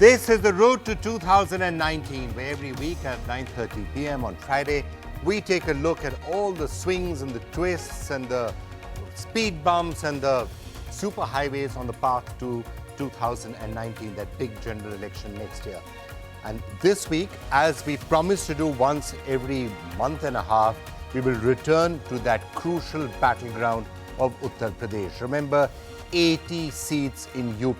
This is the road to 2019, where every week at 9:30 p.m. on Friday, we take a look at all the swings and the twists and the speed bumps and the super highways on the path to 2019, that big general election next year. And this week, as we promised to do once every month and a half, we will return to that crucial battleground of Uttar Pradesh. Remember, 80 seats in UP.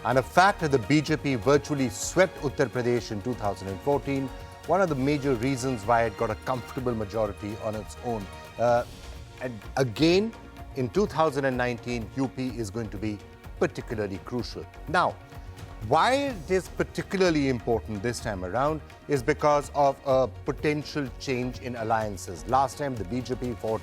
And the fact that the BJP virtually swept Uttar Pradesh in 2014, one of the major reasons why it got a comfortable majority on its own. And again, in 2019, UP is going to be particularly crucial. Now, why it is particularly important this time around is because of a potential change in alliances. Last time, the BJP fought.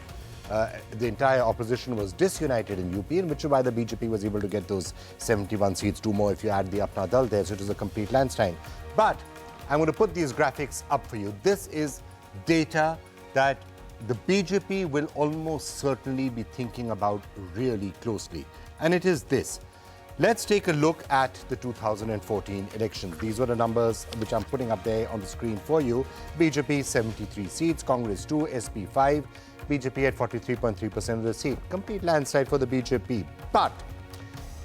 The entire opposition was disunited in UP, and which is why the BJP was able to get those 71 seats, 2 more if you add the Apna Dal there, so it was a complete landslide. But I'm going to put these graphics up for you. This is data that the BJP will almost certainly be thinking about really closely, and it is this. Let's take a look at the 2014 elections. These were the numbers which I'm putting up there on the screen for you. BJP 73 seats, Congress 2, SP 5, BJP at 43.3% of the seat. Complete landslide for the BJP. But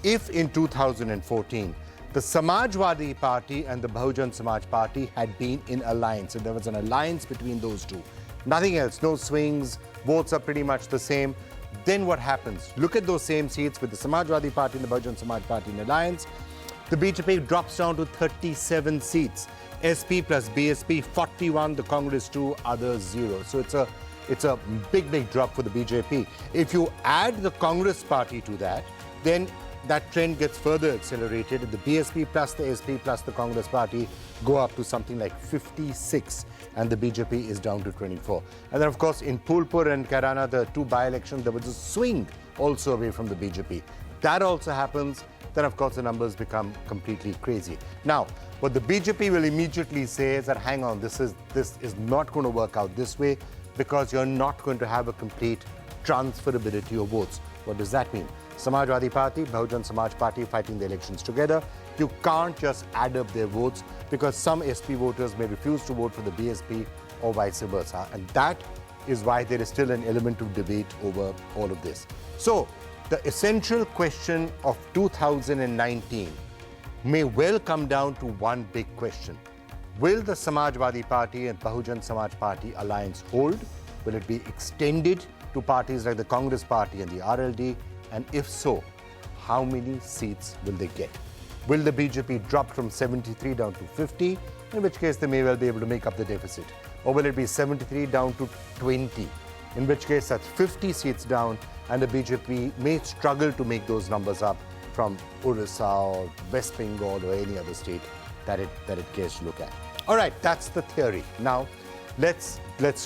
if in 2014 the Samajwadi Party and the Bahujan Samaj Party had been in alliance, and there was an alliance between those two, nothing else, no swings, votes are pretty much the same, then what happens? Look at those same seats with the Samajwadi Party and the Bahujan Samaj Party in alliance. The BJP drops down to 37 seats. SP plus BSP 41, the Congress 2, others 0. So it's a big drop for the BJP. If you add the Congress party to that, then that trend gets further accelerated. The BSP plus the SP plus the Congress party go up to something like 56, and the BJP is down to 24. And then, of course, in Phulpur and Kairana, the 2 by-elections, there was a swing also away from the BJP. That also happens, then, of course, the numbers become completely crazy. Now, what the BJP will immediately say is that, hang on, this is not going to work out this way, because you're not going to have a complete transferability of votes. What does that mean? Samajwadi Party, Bahujan Samaj Party fighting the elections together. You can't just add up their votes, because some SP voters may refuse to vote for the BSP or vice versa. And that is why there is still an element of debate over all of this. So the essential question of 2019 may well come down to one big question. Will the Samajwadi Party and Bahujan Samaj Party alliance hold? Will it be extended to parties like the Congress Party and the RLD? And if so, how many seats will they get? Will the BJP drop from 73 down to 50, in which case they may well be able to make up the deficit? Or will it be 73 down to 20, in which case that's 50 seats down, and the BJP may struggle to make those numbers up from Orissa or West Bengal or any other state that it cares to look at. All right, that's the theory. Now, let's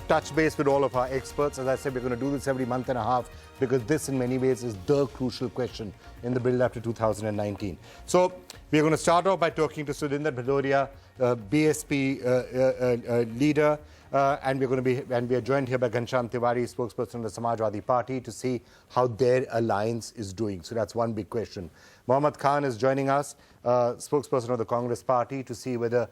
touch base with all of our experts. As I said, we're going to do this every month and a half, because this in many ways is the crucial question in the build-up to 2019. So we're going to start off by talking to Sudhinder Bhadoria, BSP leader, and we are joined here by Ghanshyam Tiwari, spokesperson of the Samajwadi Party, to see how their alliance is doing. So that's one big question. Mohammad Khan is joining us, spokesperson of the Congress Party, to see whether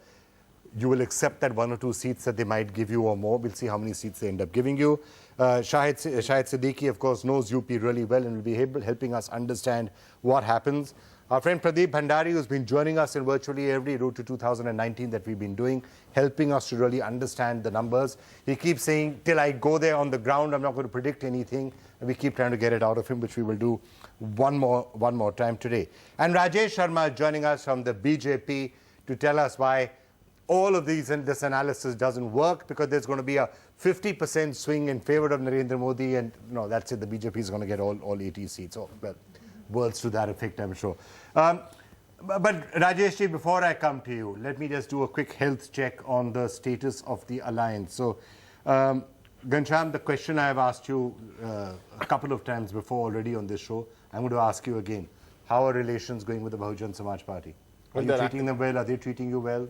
you will accept that 1 or 2 seats that they might give you or more. We'll see how many seats they end up giving you. Shahid Siddiqui, of course, knows UP really well and will be helping us understand what happens. Our friend Pradeep Bhandari, who's been joining us in virtually every route to 2019 that we've been doing, helping us to really understand the numbers. He keeps saying, till I go there on the ground, I'm not going to predict anything. And we keep trying to get it out of him, which we will do one more time today. And Rajesh Sharma is joining us from the BJP to tell us why all of this analysis doesn't work, because there's going to be a 50% swing in favor of Narendra Modi, and no, that's it. The BJP is going to get all 80 seats. Oh, well, words to that effect, I'm sure. But Rajesh ji, before I come to you, let me just do a quick health check on the status of the alliance. So, Ghanshyam, the question I have asked you a couple of times before already on this show, I'm going to ask you again. How are relations going with the Bahujan Samaj Party? Are you treating them well? Are they treating you well?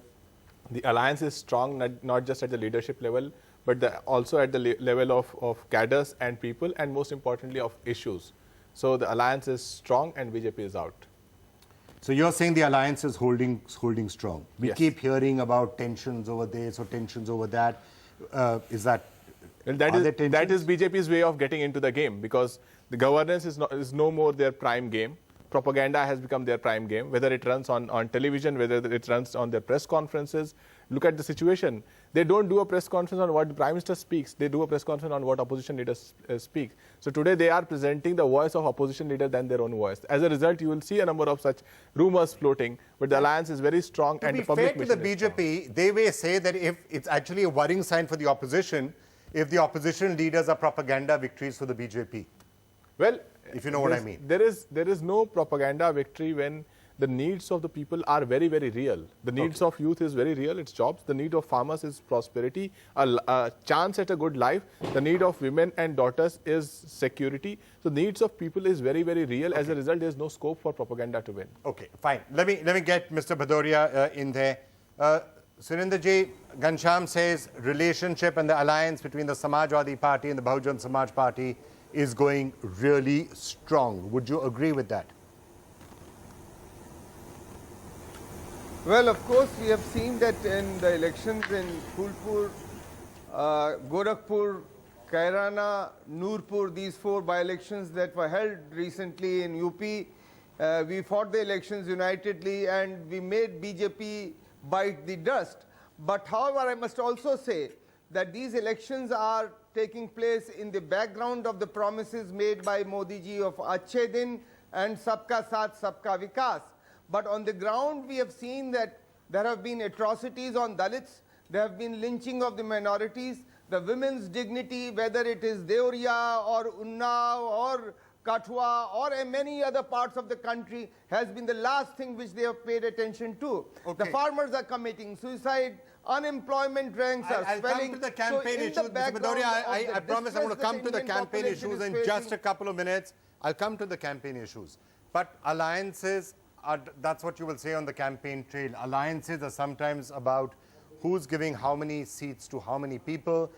The alliance is strong, not just at the leadership level, but also at the level of cadres and people, and most importantly of issues. So the alliance is strong and BJP is out. So you're saying the alliance is holding strong. We Yes. keep hearing about tensions over this or tensions over that. Is that? And that are is there that tensions? is BJP's way of getting into the game, because the governance is no more their prime game. Propaganda has become their prime game, whether it runs on television, whether it runs on their press conferences. Look at the situation. They don't do a press conference on what the Prime Minister speaks. They do a press conference on what opposition leaders speak. So today they are presenting the voice of opposition leader than their own voice. As a result, you will see a number of such rumors floating, but the alliance is very strong and the public To be fair to the mission is strong. BJP, they may say that if it's actually a worrying sign for the opposition, if the opposition leaders are propaganda victories for the BJP. Well, If you know what I mean. There is no propaganda victory when the needs of the people are very, very real. The needs of youth is very real, it's jobs. The need of farmers is prosperity, a chance at a good life. The need of women and daughters is security. So the needs of people is very, very real. As a result, there is no scope for propaganda to win. Okay, fine. Let me get Mr. Bhadoria in there. Surendraji, Ghanshyam says relationship and the alliance between the Samajwadi Party and the Bahujan Samaj Party is going really strong. Would you agree with that? Well, of course, we have seen that in the elections in Phulpur, Gorakhpur, Kairana, Noorpur, these 4 by-elections that were held recently in UP, we fought the elections unitedly and we made BJP bite the dust. But however, I must also say that these elections are taking place in the background of the promises made by Modi ji of Achhe Din and Sabka Saath, Sabka Vikas. But on the ground, we have seen that there have been atrocities on Dalits, there have been lynching of the minorities, the women's dignity, whether it is Deoria or Unnao or Kathua or in many other parts of the country, has been the last thing which they have paid attention to. Okay. The farmers are committing suicide, unemployment ranks are I'll swelling. come to the campaign issues. Mr. Bhadoria, I promise I'm going to come to the campaign issues in just a couple of minutes. I'll come to the campaign issues. But alliances, that's what you will say on the campaign trail. Alliances are sometimes about who's giving how many seats to how many people.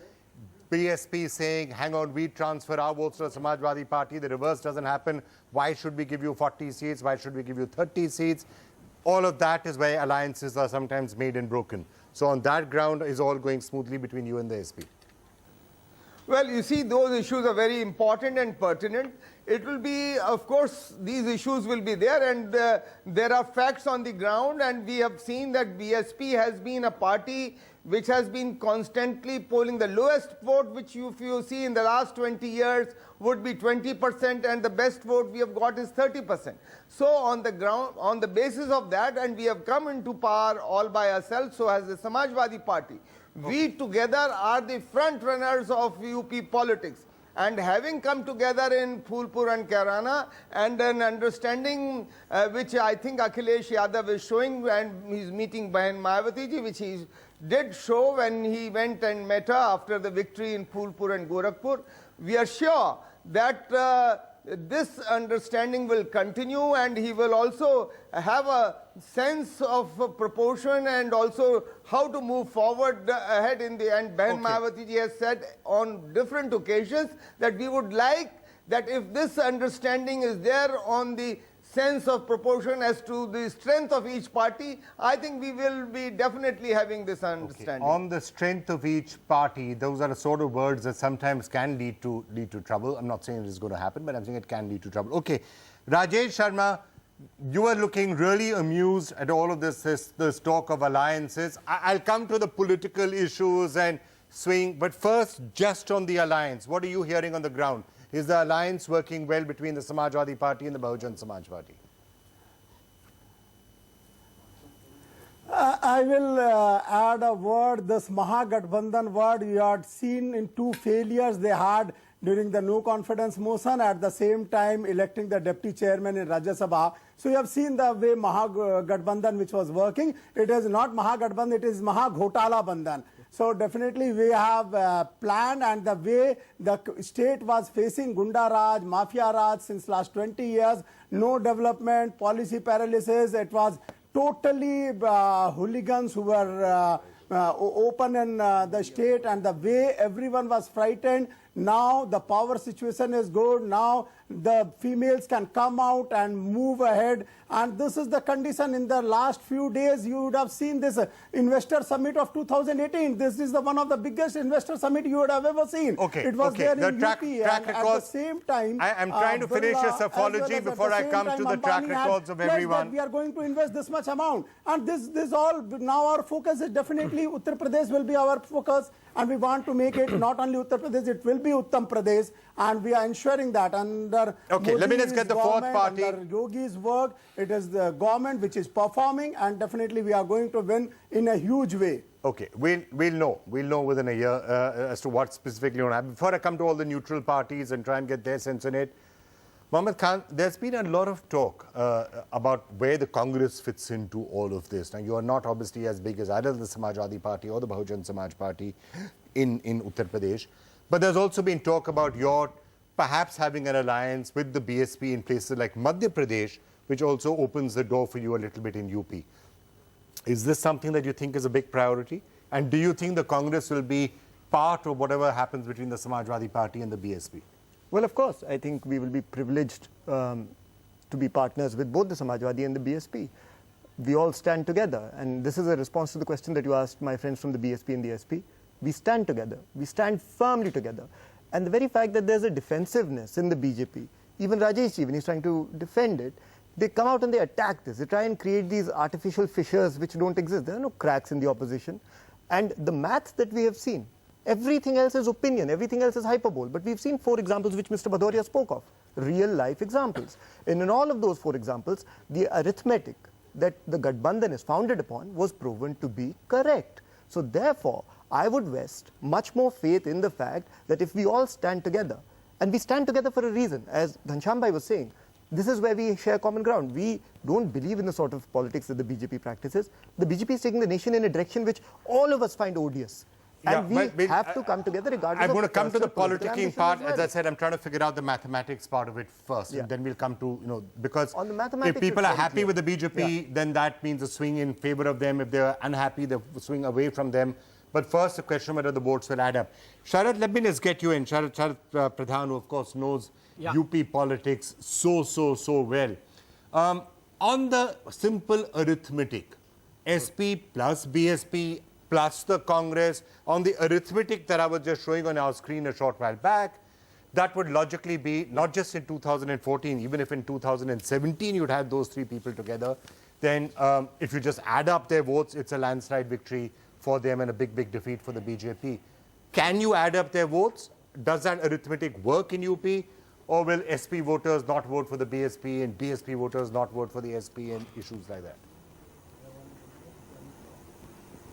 BSP saying, hang on, we transfer our votes to the Samajwadi Party. The reverse doesn't happen. Why should we give you 40 seats? Why should we give you 30 seats? All of that is where alliances are sometimes made and broken. So on that ground, is all going smoothly between you and the SP? Well, you see, those issues are very important and pertinent. It will be, of course, these issues will be there, and there are facts on the ground, and we have seen that BSP has been a party which has been constantly polling the lowest vote, which if you see in the last 20 years would be 20%, and the best vote we have got is 30%. So on the ground, on the basis of that, and we have come into power all by ourselves, so as the Samajwadi Party, we together are the front runners of UP politics. And having come together in Phulpur and Kairana, and an understanding which I think Akhilesh Yadav is showing, and he's meeting Bahan Mayawati ji, which he did show when he went and met her after the victory in Phulpur and Gorakhpur, we are sure that this understanding will continue, and he will also have a sense of proportion and also how to move forward ahead in the end. Bahan Mayawati ji has said on different occasions that we would like that if this understanding is there on the sense of proportion as to the strength of each party, I think we will be definitely having this understanding. On the strength of each party, those are the sort of words that sometimes can lead to trouble. I'm not saying it is going to happen, but I'm saying it can lead to trouble. Okay, Rajesh Sharma, you are looking really amused at all of this talk of alliances. I'll come to the political issues and swing, but first, just on the alliance, what are you hearing on the ground? Is the alliance working well between the Samajwadi Party and the Bahujan Samaj Party? I will add a word, this Mahagathbandhan word. You had seen in 2 failures they had during the no confidence motion, at the same time electing the deputy chairman in Rajya Sabha. So you have seen the way Mahagathbandhan which was working. It is not Mahagathbandhan, it is Mahaghotala Bandhan. So definitely we have planned, and the way the state was facing Gunda Raj, Mafia Raj since last 20 years, no development, policy paralysis, it was totally hooligans who were open in the state, and the way everyone was frightened. Now the power situation is good. Now the females can come out and move ahead. And this is the condition. In the last few days, you would have seen this investor summit of 2018. This is one of the biggest investor summit you would have ever seen. Okay, it was there the in track UP. records, and at the same time, I'm trying to finish Birla, this apology as well as before at I the come same to time, the track Ambani had records of pledged that everyone. we are going to invest this much amount. And this all, now our focus is definitely Uttar Pradesh will be our focus. And we want to make it not only Uttar Pradesh, it will be Uttam Pradesh. And we are ensuring that under Okay, let me just Modi's get the fourth government, party. Under Yogi's work, it is the government which is performing, and definitely we are going to win in a huge way. Okay, we'll know within a year as to what specifically going to happen. Before I come to all the neutral parties and try and get their sense on it, Mohammed Khan, there's been a lot of talk about where the Congress fits into all of this. Now, you are not obviously as big as either the Samajwadi Party or the Bahujan Samaj Party in Uttar Pradesh, but there's also been talk about your perhaps having an alliance with the BSP in places like Madhya Pradesh, which also opens the door for you a little bit in UP. Is this something that you think is a big priority? And do you think the Congress will be part of whatever happens between the Samajwadi Party and the BSP? Well, of course, I think we will be privileged to be partners with both the Samajwadi and the BSP. We all stand together, and this is a response to the question that you asked my friends from the BSP and the SP. We stand together. We stand firmly together. And the very fact that there's a defensiveness in the BJP, even Rajesh ji, when he's trying to defend it, they come out and they attack this. They try and create these artificial fissures which don't exist. There are no cracks in the opposition. And the math that we have seen, everything else is opinion, everything else is hyperbole. But we've seen 4 examples which Mr. Bhadoria spoke of, real life examples. And in all of those 4 examples, the arithmetic that the Gathbandhan is founded upon was proven to be correct. So therefore, I would vest much more faith in the fact that if we all stand together, and we stand together for a reason, as Ghanshyam Bhai was saying, this is where we share common ground. We don't believe in the sort of politics that the BJP practices. The BJP is taking the nation in a direction which all of us find odious. And we have to come together regardless I'm of going to come to the political politicking ambitions part. as well. As I said, I'm trying to figure out the mathematics part of it first. Yeah. And then we'll come to, because On the if mathematics, people it's are very happy clear. with the BJP, then that means a swing in favor of them. If they're unhappy, they swing away from them. But first, the question whether the votes will add up. Sharad, let me just get you in. Sharad Pradhan, who of course knows UP politics so well. On the simple arithmetic, SP plus BSP plus the Congress, on the arithmetic that I was just showing on our screen a short while back, that would logically be not just in 2014, even if in 2017 you'd had those 3 people together, then if you just add up their votes, it's a landslide victory for them and a big defeat for the BJP. Can you add up their votes? Does that arithmetic work in UP? Or will SP voters not vote for the BSP and BSP voters not vote for the SP and issues like that?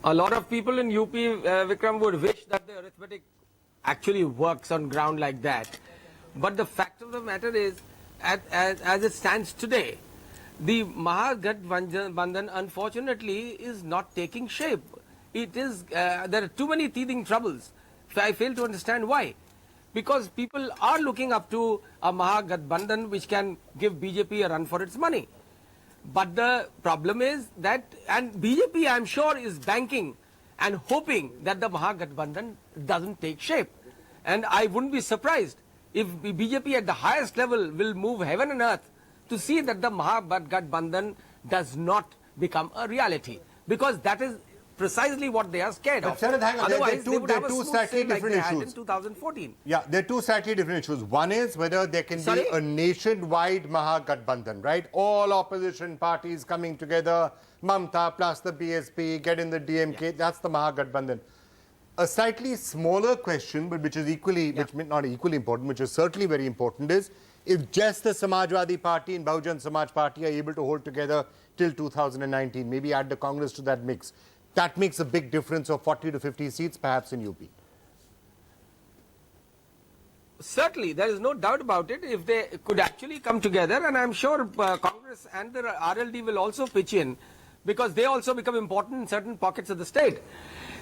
A lot of people in UP, Vikram, would wish that the arithmetic actually works on ground like that. But the fact of the matter is, as it stands today, the Mahagathbandhan unfortunately is not taking shape. It is, there are too many teething troubles. I fail to understand why. Because people are looking up to a Mahagathbandhan which can give BJP a run for its money. But the problem is that, and BJP I'm sure is banking and hoping that the Mahagathbandhan doesn't take shape. And I wouldn't be surprised if BJP at the highest level will move heaven and earth to see that the Mahagathbandhan does not become a reality. Because that is precisely what they are scared of. Sharad, hang on. Otherwise, There are two slightly like different they had issues. in 2014. Yeah, there are 2 slightly different issues. One is whether there can Sorry? be a nationwide Mahagathbandhan, right? All opposition parties coming together, Mamta plus the BSP, get in the DMK, that's the Mahagathbandhan. A slightly smaller question, but which is equally, which not equally important, which is certainly very important, is if just the Samajwadi Party and Bahujan Samaj Party are able to hold together till 2019, maybe add the Congress to that mix. That makes a big difference of 40 to 50 seats perhaps in UP. Certainly, there is no doubt about it. If they could actually come together, and I'm sure Congress and the RLD will also pitch in, because they also become important in certain pockets of the state.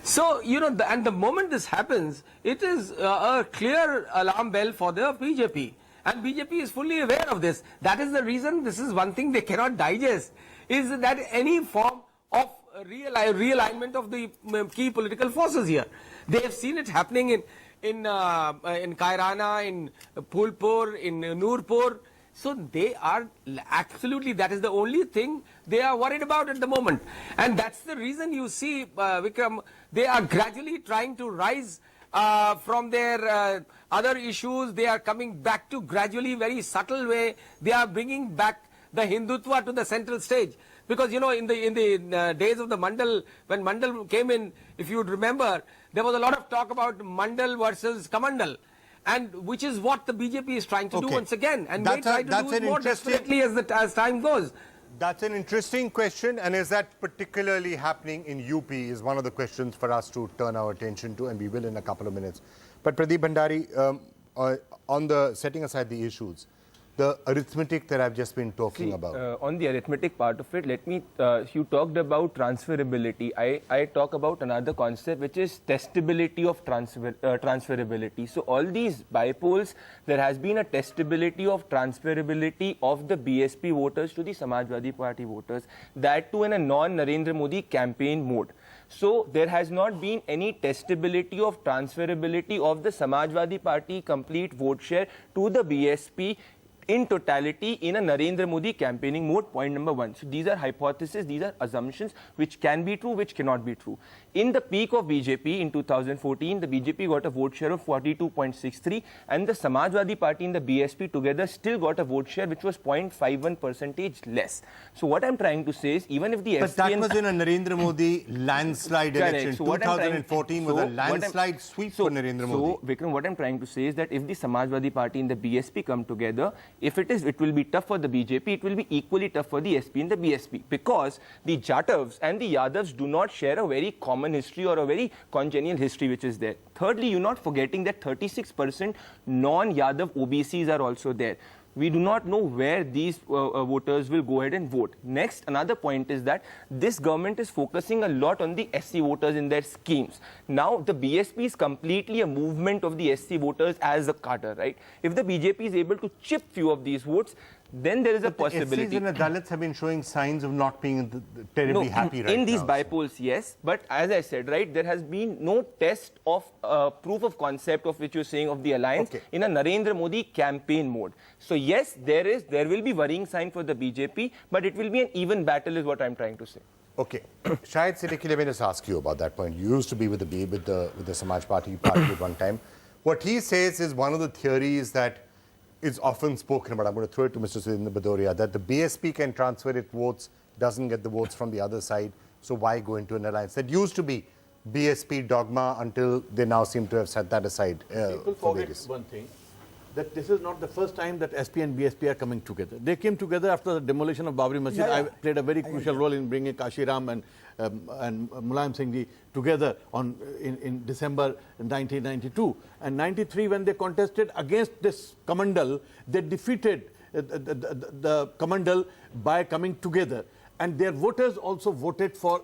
So, and the moment this happens, it is a clear alarm bell for the BJP. And BJP is fully aware of this. That is the reason, this is one thing they cannot digest, is that any form of realignment of the key political forces here. They have seen it happening in Kairana, in Phulpur, in Noorpur. So they are absolutely, that is the only thing they are worried about at the moment. And that's the reason you see, Vikram, they are gradually trying to rise from their other issues. They are coming back to gradually, very subtle way. They are bringing back the Hindutva to the central stage. Because, you know, in the days of the Mandal, when Mandal came in, if you would remember, there was a lot of talk about Mandal versus Kamandal. And which is what the BJP is trying to do once again. And they try to do it more desperately as time goes. That's an interesting question. And is that particularly happening in UP is one of the questions for us to turn our attention to, and we will in a couple of minutes. But Pradeep Bhandari, on the setting aside the issues, the arithmetic that I've just been talking about. On the arithmetic part of it, let me, you talked about transferability. I talk about another concept, which is testability of transferability. So all these bipoles, there has been a testability of transferability of the BSP voters to the Samajwadi Party voters, that too in a non-Narendra Modi campaign mode. So there has not been any testability of transferability of the Samajwadi Party complete vote share to the BSP in totality in a Narendra Modi campaigning mode, point number one. So these are hypotheses, these are assumptions which can be true, which cannot be true. In the peak of BJP in 2014, the BJP got a vote share of 42.63 and the Samajwadi Party and the BSP together still got a vote share which was 0.51% less. So what I'm trying to say is, even if the But that was in a Narendra Modi landslide election. So 2014 was a landslide sweep for Narendra Modi. So, Vikram, what I'm trying to say is that if the Samajwadi Party and the BSP come together, if it will be tough for the BJP, it will be equally tough for the SP and the BSP, because the Jatavs and the Yadavs do not share a very common history or a very congenial history which is there. Thirdly, you're not forgetting that 36% non-Yadav OBCs are also there. We do not know where these voters will go ahead and vote. Next, another point is that this government is focusing a lot on the SC voters in their schemes. Now, the BSP is completely a movement of the SC voters as a cadre, right? If the BJP is able to chip few of these votes, then there is a possibility. The SCs and the Dalits have been showing signs of not being terribly happy right now. In these bipoles, yes. But as I said, right, there has been no test of proof of concept of which you're saying of the alliance in a Narendra Modi campaign mode. So yes, there will be worrying sign for the BJP, but it will be an even battle is what I'm trying to say. Okay. Shahid Siddiqui, let me just ask you about that point. You used to be with the Samaj Party at one time. What he says is one of the theories that is often spoken about, I'm going to throw it to Mr. Sudhindra Badoria, that the BSP can transfer its votes, doesn't get the votes from the other side, so why go into an alliance? That used to be BSP dogma until they now seem to have set that aside. People forget one thing, that this is not the first time that SP and BSP are coming together. They came together after the demolition of Babri Masjid. I played a very crucial role in bringing Kashiram and Mulayam Singh Ji together in December 1992. And 93, when they contested against this Kamandal, they defeated the Kamandal by coming together. And their voters also voted for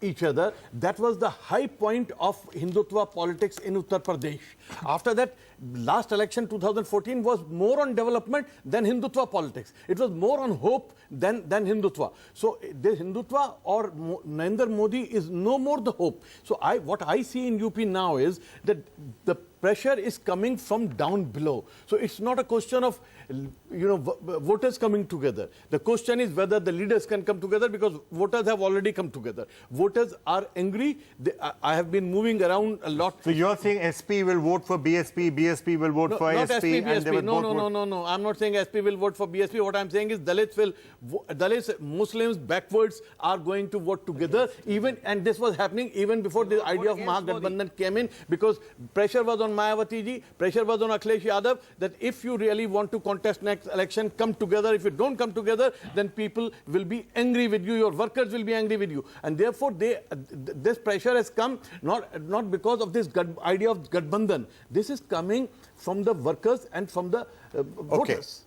each other. That was the high point of Hindutva politics in Uttar Pradesh. After that, last election 2014 was more on development than Hindutva politics. It was more on hope than Hindutva. So the Hindutva or Narendra Modi is no more the hope. So what I see in UP now is that the pressure is coming from down below. So it's not a question of voters coming together. The question is whether the leaders can come together, because voters have already come together. Voters are angry. I have been moving around a lot. So you're saying SP will vote for BSP, BSP will vote for not SP, BSP. and they will No. I'm not saying SP will vote for BSP. What I'm saying is Dalits, Muslims, backwards are going to vote together. And this was happening even before the idea of Mahagathbandhan came in, because pressure was on Mayawati ji, pressure was on Akhilesh Yadav, that if you really want to contest next election, come together. If you don't come together, then people will be angry with you, your workers will be angry with you. And therefore, this pressure has come not because of this idea of Gathbandhan. This is coming from the workers and from the voters.